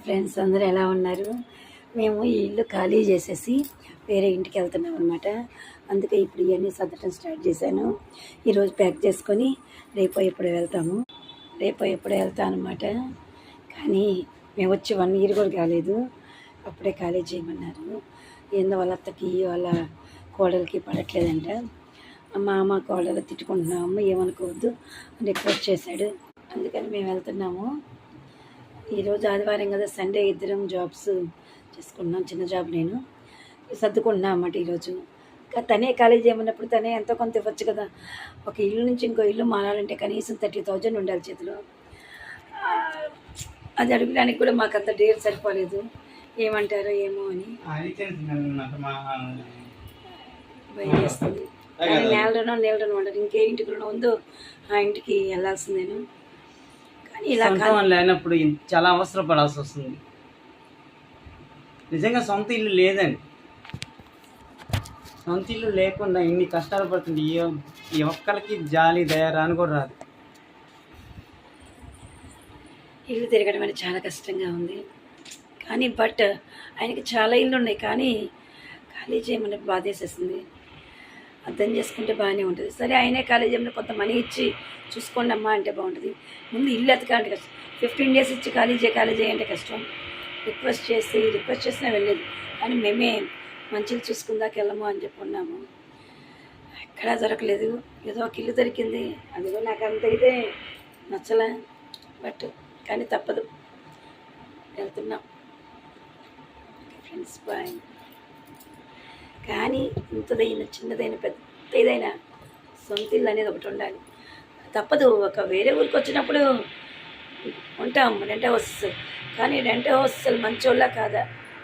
Friends, అందరూ ఎలా ఉన్నారు? మేము ఈ ఇల్లు ఖాళీ చేసేసి వేరే ఇంటికి వెళ్తున్నాం అనమాట. అందుకే ఇప్పుడు ఇవన్నీ సర్దటం స్టార్ట్ చేశాను. ఈరోజు ప్యాక్ చేసుకొని రేపో ఎప్పుడో వెళ్తాను అనమాట. కానీ మేము వచ్చి 1 year కూడా కాలేదు, అప్పుడే ఖాళీ చేయమన్నారు. ఏందో వాళ్ళ అత్తకి వాళ్ళ కోడలికి పడట్లేదంట. మా కోడలు తిట్టుకుంటున్నాము, ఏమనుకోవద్దు అని రిక్వెస్ట్ చేశాడు. అందుకని మేము వెళ్తున్నాము. ఈరోజు ఆదివారం కదా, సండే ఇద్దరం జాబ్స్ చేసుకున్నాం. చిన్న జాబ్ నేను సర్దుకుంటున్నాం అన్నమాట ఈరోజు. తనే కాలేజ్ చేయమన్నప్పుడు తనే ఎంతో కొంత ఇవ్వచ్చు కదా. ఒక ఇల్లు నుంచి ఇంకో ఇల్లు మారాలంటే కనీసం 30,000 ఉండాలి చేతిలో. అది అడగడానికి కూడా మాకు అంత డేర్ సరిపోలేదు. ఏమంటారో ఏమో అని భయం చేస్తుంది. కానీ నేలడనో అంటారు. ఇంకే ఇంటికి రుణం ఉందో ఆ ఇంటికి వెళ్ళాల్సిందేను. కానీ ఇలా లేనప్పుడు చాలా అవసరపడాల్సి వస్తుంది. నిజంగా సొంత ఇల్లు లేదండి. సొంత ఇల్లు లేకుండా ఇన్ని కష్టాలు పడుతుంది. ఈ ఒక్కరికి జాలి దయ రాని కూడా రాదు. ఇల్లు తిరగడం అనేది చాలా కష్టంగా ఉంది. కానీ బట్ ఆయనకి చాలా ఇల్లు ఉన్నాయి, కానీ ఖాళీ చేయమని బాధేసేస్తుంది. అర్థం చేసుకుంటే బాగానే ఉంటుంది. సరే, ఆయనే ఖాళీ చేయమని కొంత మనీ ఇచ్చి చూసుకోండి అమ్మా అంటే బాగుంటుంది. ముందు ఇల్లు ఎతకాలంటే కష్టం. 15 days ఇచ్చి ఖాళీ చేయంటే కష్టం. రిక్వెస్ట్ చేసినా వెళ్ళేది. కానీ మేమే మంచిగా చూసుకుందాక వెళ్ళము అని చెప్పుకున్నాము. ఎక్కడా దొరకలేదు. ఏదో ఒక ఇల్లు దొరికింది, అదిగో నాకు అంత అయితే నచ్చలే. బట్ కానీ తప్పదు, వెళ్తున్నాం. Friends, bye. కానీ ఇంతదైనా చిన్నదైన పెద్ద ఏదైనా సొంత ఇల్లు అనేది ఒకటి ఉండాలి. తప్పదు. ఒక వేరే ఊరికి వచ్చినప్పుడు ఉంటాం రెంట్ హౌస్. కానీ రెంట్ హౌస్ మంచోళ్ళ కాదా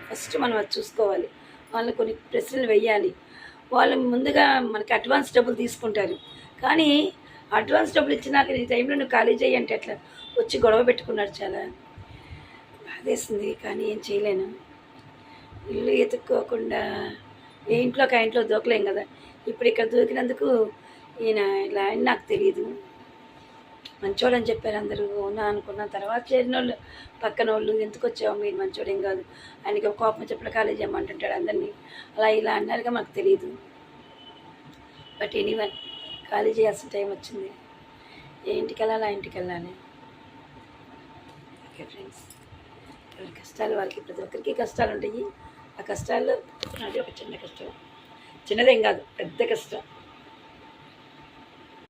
ఫస్ట్ మనం అది చూసుకోవాలి. వాళ్ళు కొన్ని ప్రశ్నలు వెయ్యాలి. వాళ్ళు ముందుగా మనకి అడ్వాన్స్ డబ్బులు తీసుకుంటారు. కానీ అడ్వాన్స్ డబ్బులు ఇచ్చినాక ఈ టైంలో నువ్వు ఖాళీ చేయి అంటే ఎట్లా? వచ్చి గొడవ పెట్టుకున్నాడు. చాలా బాధేస్తుంది, కానీ ఏం చేయలేను. ఇల్లు ఎత్తుక్కోకుండా ఏ ఇంట్లోకి ఆ ఇంట్లో దూకలేం కదా. ఇప్పుడు ఇక్కడ దూకినందుకు ఈయన ఇలా అని నాకు తెలియదు. మంచోడు అని చెప్పారు అందరూ. అవునా అనుకున్న తర్వాత చేరిన వాళ్ళు, పక్కన వాళ్ళు, ఎందుకు వచ్చావు మీరు మంచోడేం కాదు, ఆయనకి ఒక కోపం చెప్పిన కాలేజ్ చేయమంటుంటాడు అందరినీ. అలా ఇలా అన్నారుగా మాకు తెలియదు. బట్ ఎనీవన్, ఖాళీ చేయాల్సిన టైం వచ్చింది. ఏ ఇంటికి వెళ్ళాలి, ఆ ఇంటికి వెళ్ళాలి. ఓకే ఫ్రెండ్స్, ఎవరి కష్టాలు వాళ్ళకి, ప్రతి ఒక్కరికి కష్టాలు ఉంటాయి. ఆ కష్టాల్లో నాది ఒక చిన్న కష్టం. చిన్నదేం కాదు, పెద్ద కష్టం.